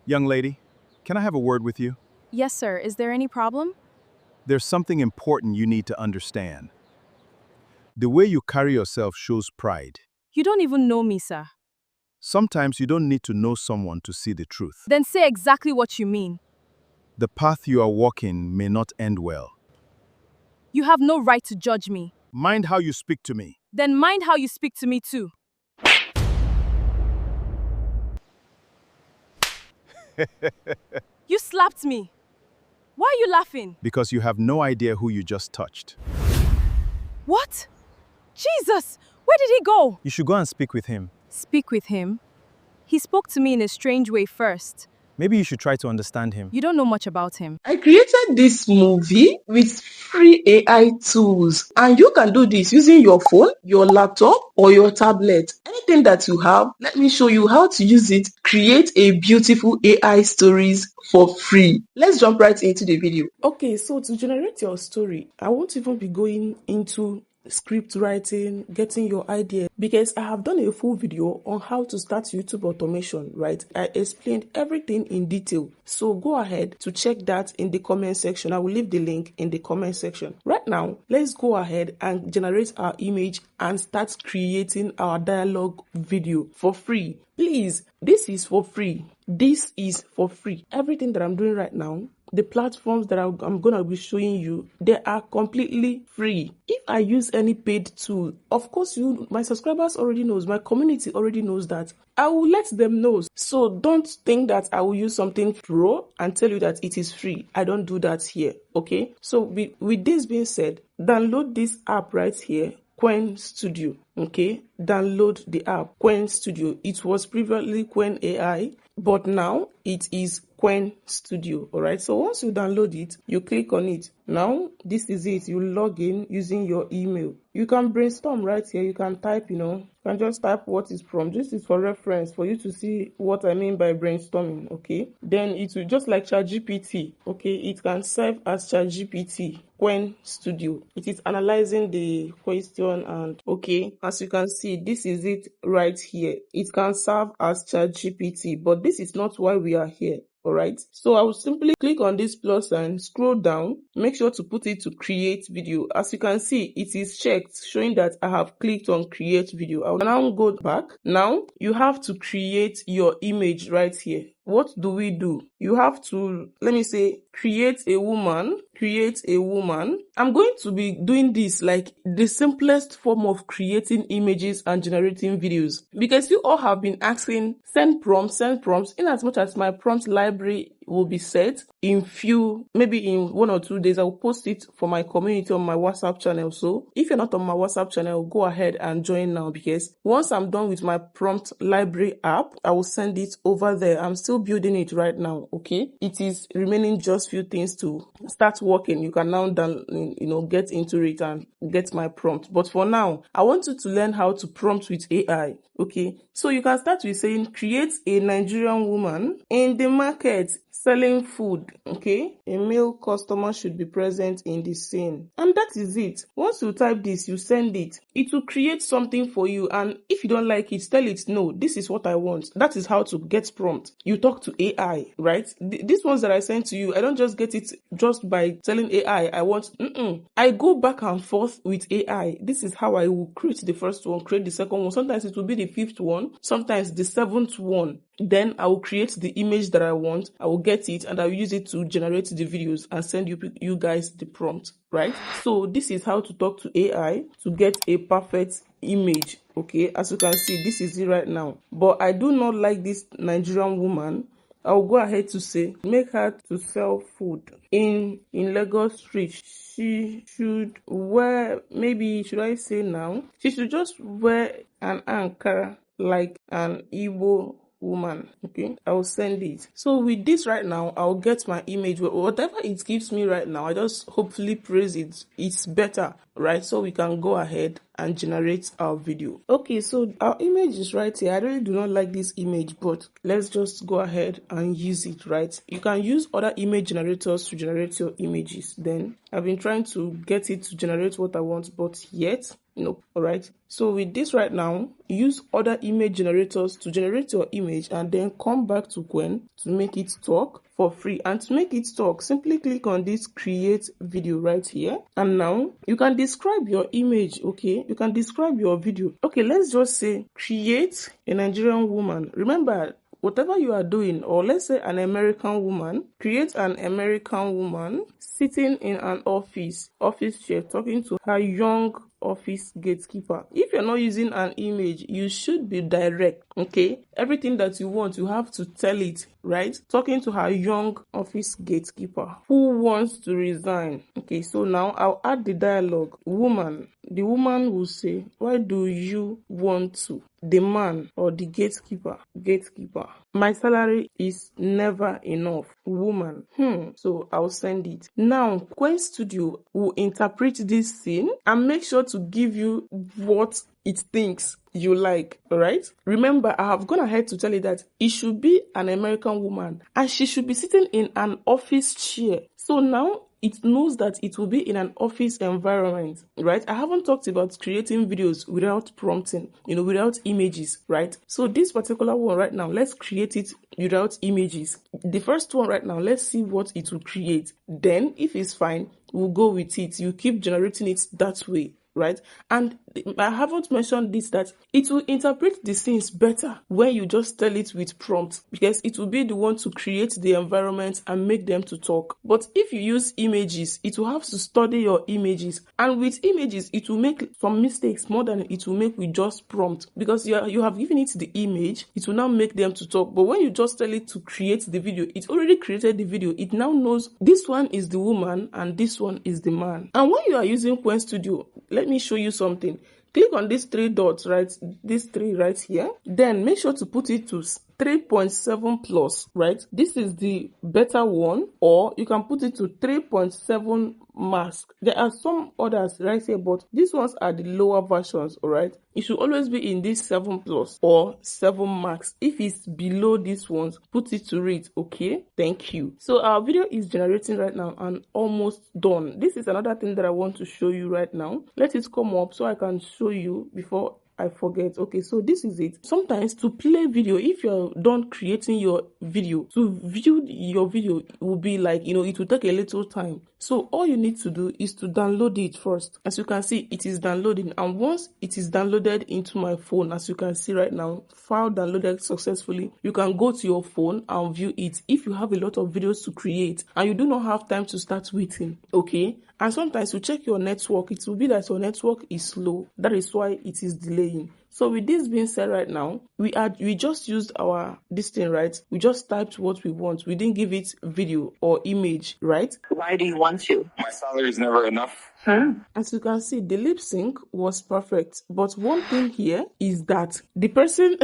Young lady, can I have a word with you? Yes, sir. Is there any problem? There's something important you need to understand. The way you carry yourself shows pride. You don't even know me, sir. Sometimes you don't need to know someone to see the truth. Then say exactly what you mean. The path you are walking may not end well. You have no right to judge me. Mind how you speak to me. Then mind how you speak to me too. You slapped me. Why are you laughing? Because you have no idea who you just touched. What? Jesus! Where did he go? You should go and speak with him. Speak with him? He spoke to me in a strange way first. Maybe you should try to understand him. You don't know much about him. I created this movie with free AI tools, and you can do this using your phone, your laptop, or your tablet. Anything that you have, let me show you how to use it. Create a beautiful AI stories for free. Let's jump right into the video. Okay, so to generate your story, I won't even be going into script writing, getting your idea, because I have done a full video on how to start YouTube automation, right? I explained everything in detail. So go ahead to check that in the comment section. I will leave the link in the comment section. Right now, let's go ahead and generate our image and start creating our dialogue video for free. Please, this is for free. This is for free. Everything that I'm doing right now, the platforms that I'm going to be showing you, they are completely free. If I use any paid tool, of course, my subscribers already knows, my community already knows that. I will let them know. So don't think that I will use something pro and tell you that it is free. I don't do that here, okay? So with this being said, download this app right here, Quen Studio, okay? Download the app, Quen Studio. It was previously Quen AI, but now it is Quen Studio, all right? So once you download it, you click on it. Now, this is it. You log in using your email. You can brainstorm right here. You can type, you can just type what is from. This is for reference for you to see what I mean by brainstorming, okay? Then it will just like ChatGPT, okay? It can serve as ChatGPT, Quen Studio. It is analyzing the question and, okay, as you can see, this is it right here. It can serve as ChatGPT, but this is not why we are here. All right, so I will simply click on this plus and scroll down. Make sure to put it to create video. As you can see, it is checked, showing that I have clicked on create video. I will now go back. Now you have to create your image right here. What do we do? You have to, let me say, create a woman. I'm going to be doing this like the simplest form of creating images and generating videos, because you all have been asking, send prompts, in as much as my prompt library will be set in maybe in 1 or 2 days. I will post it for my community on my WhatsApp channel. So if you're not on my WhatsApp channel, go ahead and join now, because once I'm done with my prompt library app, I will send it over there. I'm still building it right now, okay? It is remaining just few things to start working. You can now get into it and get my prompt. But for now, I want you to learn how to prompt with AI, okay? So you can start with saying, create a Nigerian woman in the market selling food, okay? A male customer should be present in the scene. And that is it. Once you type this, you send it. It will create something for you. And if you don't like it, tell it, no, this is what I want. That is how to get prompt. You talk to AI, right? These ones that I sent to you, I don't just get it just by telling AI, I want, I go back and forth with AI. This is how I will create the first one, create the second one. Sometimes it will be the 5th one, sometimes the 7th one. Then I will create the image that I want. I will get it and I will use it to generate the videos and send you guys the prompt, right? So this is how to talk to AI to get a perfect image, okay? As you can see, this is it right now. But I do not like this Nigerian woman. I'll go ahead to say, make her to sell food in Lagos Street. She should wear, maybe, should I say now? She should just wear an ankara like an Igbo woman, okay? I will send it. So with this right now, I'll get my image. Whatever it gives me right now, I just hopefully praise it. It's better. right? So we can go ahead and generate our video. Okay, so our image is right here. I really do not like this image, but let's just go ahead and use it, right? You can use other image generators to generate your images. Then I've been trying to get it to generate what I want, but yet nope. All right, so with this right now, use other image generators to generate your image and then come back to Gwen to make it talk for free. And to make it talk, simply click on this create video right here, and now you can describe your image. Okay, you can describe your video. Okay, let's just say create a Nigerian woman. Remember, whatever you are doing, or let's say an American woman, create an American woman sitting in an office chair talking to her young office gatekeeper. If you're not using an image, you should be direct. Okay, everything that you want, you have to tell it, right? Talking to her young office gatekeeper who wants to resign. Okay, so now I'll add the dialogue. Woman. The woman will say, why do you want to? The man or the gatekeeper. My salary is never enough. Woman. So I'll send it. Now, Quen Studio will interpret this scene and make sure to give you what it thinks you like. All right, remember, I have gone ahead to tell you that it should be an American woman and she should be sitting in an office chair. So now it knows that it will be in an office environment, right? I haven't talked about creating videos without prompting, without images, right? So this particular one right now, let's create it without images. The first one right now, let's see what it will create. Then if it's fine, we'll go with it. You keep generating it that way, right? And I haven't mentioned this, that it will interpret the scenes better when you just tell it with prompts, because it will be the one to create the environment and make them to talk. But if you use images, it will have to study your images, and with images it will make some mistakes more than it will make with just prompt, because you have given it the image, it will now make them to talk. But when you just tell it to create the video, it already created the video. It now knows this one is the woman and this one is the man. And when you are using Quen Studio, let me show you something. Click on these three dots, right? These three right here. Then make sure to put it to 3.7 plus, right? This is the better one, or you can put it to 3.7 mask. There are some others right here, but these ones are the lower versions. All right, it should always be in this 7 plus or 7 max. If it's below these ones, put it to read. Okay, thank you. So our video is generating right now and almost done. This is another thing that I want to show you right now. Let it come up so I can show you before I forget. Okay, so this is it. Sometimes to play video, if you're done creating your video, to view your video will be like, it will take a little time. So all you need to do is to download it first. As you can see, it is downloading, and once it is downloaded into my phone, as you can see right now, file downloaded successfully, you can go to your phone and view it. If you have a lot of videos to create and you do not have time to start waiting, okay? And sometimes you check your network, it will be that your network is slow. That is why it is delaying. So with this being said right now, we just used our this thing, right? We just typed what we want. We didn't give it video or image, right? Why do you want to? My salary is never enough. As you can see, the lip sync was perfect. But one thing here is that the person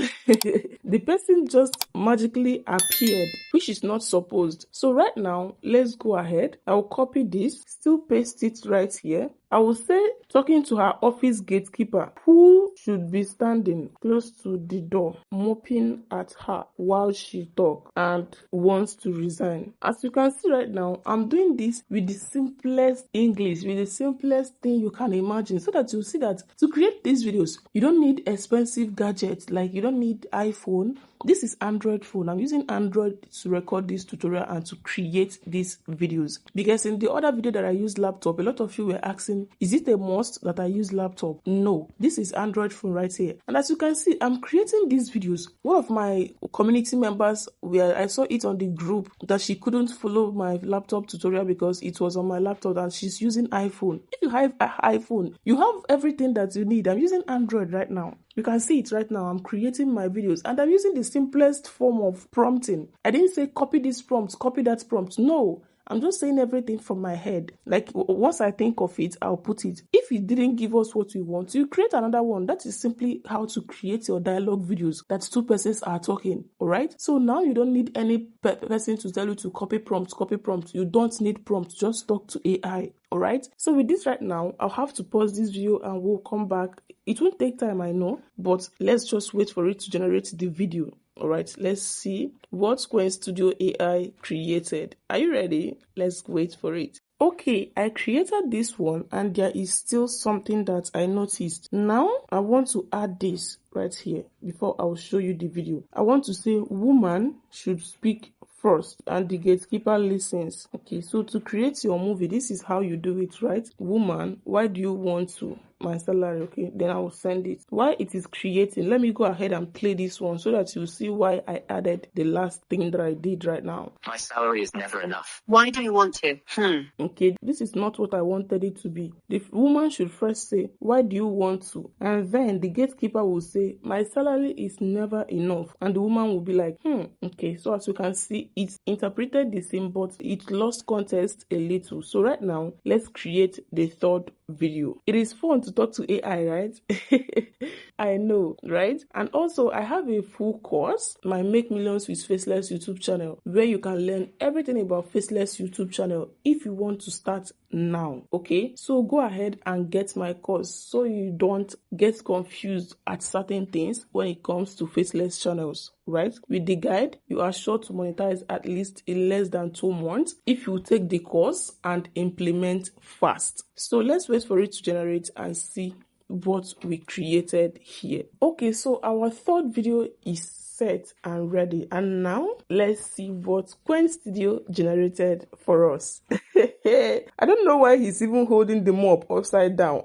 the person just magically appeared, which is not supposed. So right now, let's go ahead. I'll copy this, still paste it right here. I will say, talking to her office gatekeeper, who should be standing close to the door, moping at her while she talks and wants to resign. As you can see right now, I'm doing this with the simplest English, with the simplest thing you can imagine, so that you see that to create these videos, you don't need expensive gadgets, like you don't need iPhone. This is Android phone. I'm using Android to record this tutorial and to create these videos, because in the other video that I used laptop, a lot of you were asking, is it a must that I use laptop? No, this is Android phone right here. And as you can see, I'm creating these videos. One of my community members, where I saw it on the group, that she couldn't follow my laptop tutorial because it was on my laptop and she's using iPhone. If you have an iPhone, you have everything that you need. I'm using Android right now. You can see it right now. I'm creating my videos and I'm using the simplest form of prompting. I didn't say copy this prompt, copy that prompt. No, I'm just saying everything from my head. Like once I think of it, I'll put it. If it didn't give us what we want, you create another one. That is simply how to create your dialogue videos that two persons are talking. All right. So now you don't need any person to tell you to copy prompt, copy prompt. You don't need prompt. Just talk to AI. All right. So with this right now, I'll have to pause this video and we'll come back. It won't take time, I know, but let's just wait for it to generate the video. All right, let's see what Square Studio AI created. Are you ready? Let's wait for it. Okay, I created this one and there is still something that I noticed. Now, I want to add this right here before I'll show you the video. I want to say woman should speak first and the gatekeeper listens. Okay, so to create your movie, this is how you do it, right? Woman, why do you want to? My salary, okay, then I will send it. While it is creating, let me go ahead and play this one so that you see why I added the last thing that I did right now. My salary is never enough. Why do you want to? Okay, this is not what I wanted it to be. The woman should first say, why do you want to? And then the gatekeeper will say, my salary is never enough. And the woman will be like, okay. So as you can see, it's interpreted the same, but it lost context a little. So right now, let's create the third video. It is fun to talk to AI, right? I know, right? And also, I have a full course, my Make Millions with Faceless YouTube channel, where you can learn everything about Faceless YouTube channel if you want to start now. Okay, so go ahead and get my course so you don't get confused at certain things when it comes to Faceless channels. Right? With the guide, you are sure to monetize at least in less than 2 months if you take the course and implement fast. So let's wait for it to generate and see what we created here. Okay, so our third video is set and ready, and now let's see what Quen Studio generated for us. I don't know why he's even holding the mop upside down.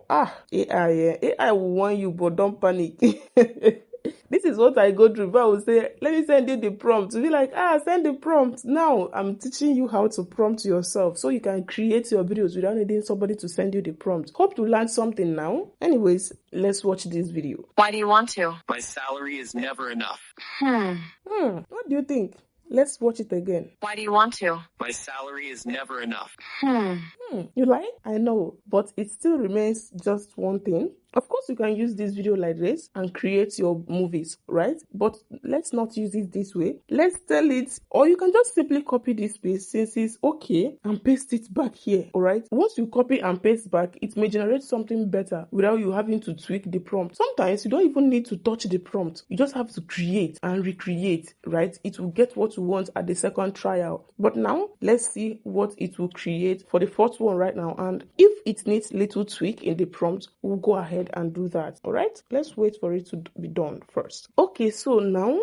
AI will warn you, but don't panic. This is what I go through. But I will say, let me send you the prompt. To be like, send the prompt. Now I'm teaching you how to prompt yourself so you can create your videos without needing somebody to send you the prompt. Hope to learn something now. Anyways, let's watch this video. Why do you want to? My salary is never enough. What do you think? Let's watch it again. Why do you want to? My salary is never enough. You like? I know, but it still remains just one thing. Of course, you can use this video like this and create your movies, right? But let's not use it this way. Let's tell it, or you can just simply copy this space since it's okay and paste it back here, all right? Once you copy and paste back, it may generate something better without you having to tweak the prompt. Sometimes you don't even need to touch the prompt. You just have to create and recreate, right? It will get what you want at the second trial. But now, let's see what it will create for the fourth one right now. And if it needs little tweak in the prompt, we'll go ahead and do that. All right, let's wait for it to be done first. Okay, so now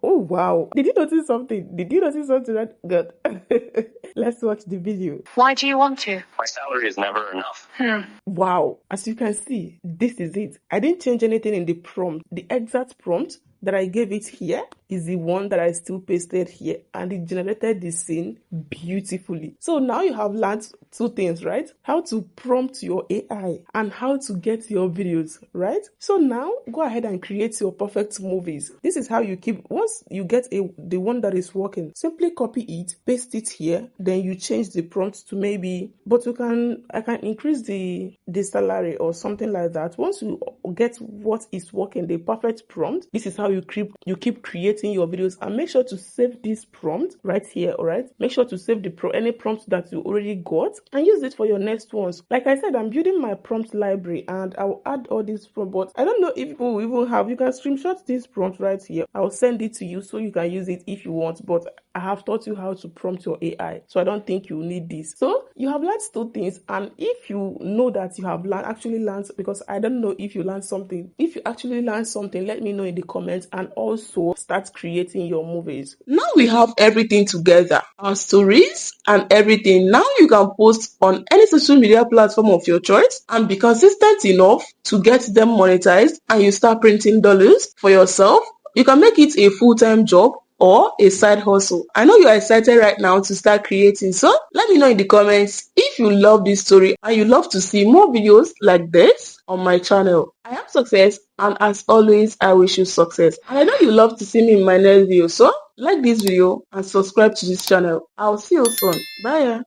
oh wow, did you notice something that good? Let's watch the video. Why do you want to? My salary is never enough. Wow, as you can see, this is it. I didn't change anything in the prompt. The exact prompt that I gave it here is the one that I still pasted here, and it generated the scene beautifully. So now you have learned two things, right? How to prompt your AI and how to get your videos, right? So now go ahead and create your perfect movies. This is how you keep, once you get the one that is working, simply copy it, paste it here, then you change the prompt to maybe, but I can increase the salary or something like that. Once you get what is working, the perfect prompt, this is how you keep creating your videos. And make sure to save this prompt right here. All right, make sure to save any prompt that you already got and use it for your next ones. Like I said, I'm building my prompt library and I'll add all these prompts, but I don't know if people will even have, you can screenshot this prompt right here. I'll send it to you so you can use it if you want, but I have taught you how to prompt your AI, so I don't think you need this. So you have learned two things, and if you know that you have actually learned, because I don't know if you learned something, if you actually learned something, let me know in the comments, and also start creating your movies. Now we have everything together, our stories and everything. Now you can post on any social media platform of your choice and be consistent enough to get them monetized, and you start printing dollars for yourself. You can make it a full-time job or a side hustle. I know you are excited right now to start creating, so let me know in the comments if you love this story and you love to see more videos like this on my channel. I am Success, and as always, I wish you success. And I know you love to see me in my next video, so like this video and subscribe to this channel. I'll see you soon. Bye.